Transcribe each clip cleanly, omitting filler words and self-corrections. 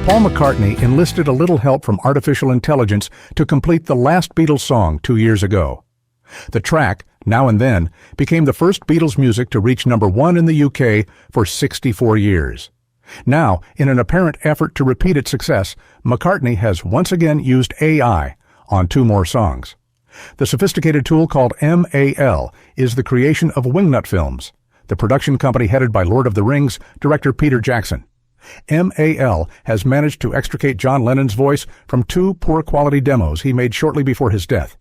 Paul McCartney enlisted a little help from artificial intelligence to complete the last Beatles song 2 years ago. The track, Now and Then, became the first Beatles music to reach #1 in the UK for 64 years. Now, in an apparent effort to repeat its success, McCartney has once again used AI on 2 more songs. The sophisticated tool called MAL is the creation of Wingnut Films, the production company headed by Lord of the Rings director Peter Jackson. MAL has managed to extricate John Lennon's voice from 2 poor-quality demos he made shortly before his death,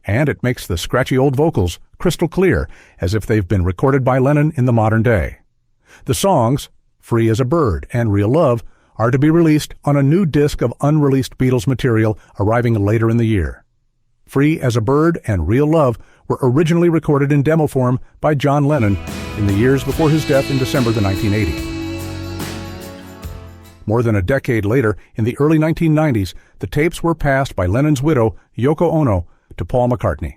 and it makes the scratchy old vocals crystal clear, as if they've been recorded by Lennon in the modern day. The songs, Free as a Bird and Real Love, are to be released on a new disc of unreleased Beatles material arriving later in the year. Free as a Bird and Real Love were originally recorded in demo form by John Lennon in the years before his death in December 1980. More than a decade later, in the early 1990s, the tapes were passed by Lennon's widow, Yoko Ono, to Paul McCartney.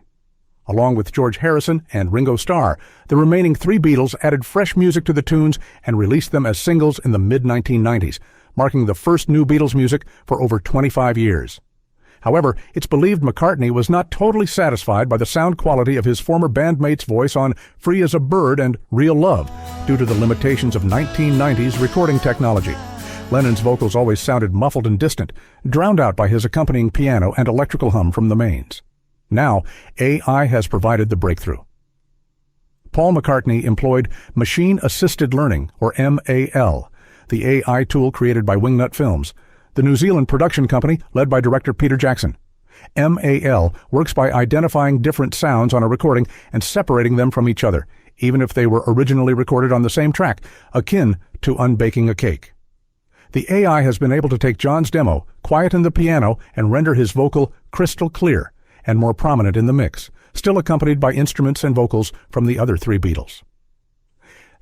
Along with George Harrison and Ringo Starr, the remaining 3 Beatles added fresh music to the tunes and released them as singles in the mid-1990s, marking the first new Beatles music for over 25 years. However, it's believed McCartney was not totally satisfied by the sound quality of his former bandmate's voice on Free as a Bird and Real Love due to the limitations of 1990s recording technology. Lennon's vocals always sounded muffled and distant, drowned out by his accompanying piano and electrical hum from the mains. Now, AI has provided the breakthrough. Paul McCartney employed Machine-Assisted Learning, or MAL, the AI tool created by Wingnut Films, the New Zealand production company led by director Peter Jackson. MAL works by identifying different sounds on a recording and separating them from each other, even if they were originally recorded on the same track, akin to unbaking a cake. The AI has been able to take John's demo, quieten the piano, and render his vocal crystal clear and more prominent in the mix, still accompanied by instruments and vocals from the other 3 Beatles.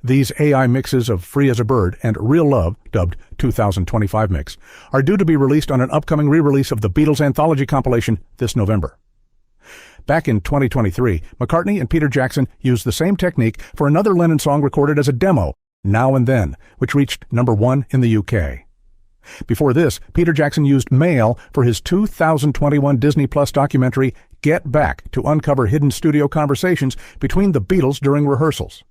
These AI mixes of Free as a Bird and Real Love, dubbed 2025 Mix, are due to be released on an upcoming re-release of the Beatles Anthology compilation this November. Back in 2023, McCartney and Peter Jackson used the same technique for another Lennon song recorded as a demo, Now and Then, which reached #1 in the UK. Before this, Peter Jackson used MAL for his 2021 Disney Plus documentary Get Back to uncover hidden studio conversations between the Beatles during rehearsals.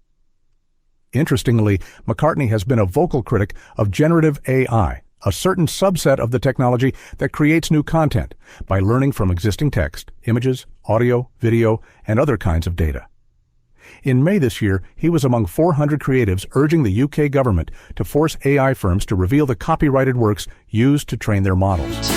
Interestingly, McCartney has been a vocal critic of generative AI, a certain subset of the technology that creates new content by learning from existing text, images, audio, video, and other kinds of data. In May this year, he was among 400 creatives urging the UK government to force AI firms to reveal the copyrighted works used to train their models.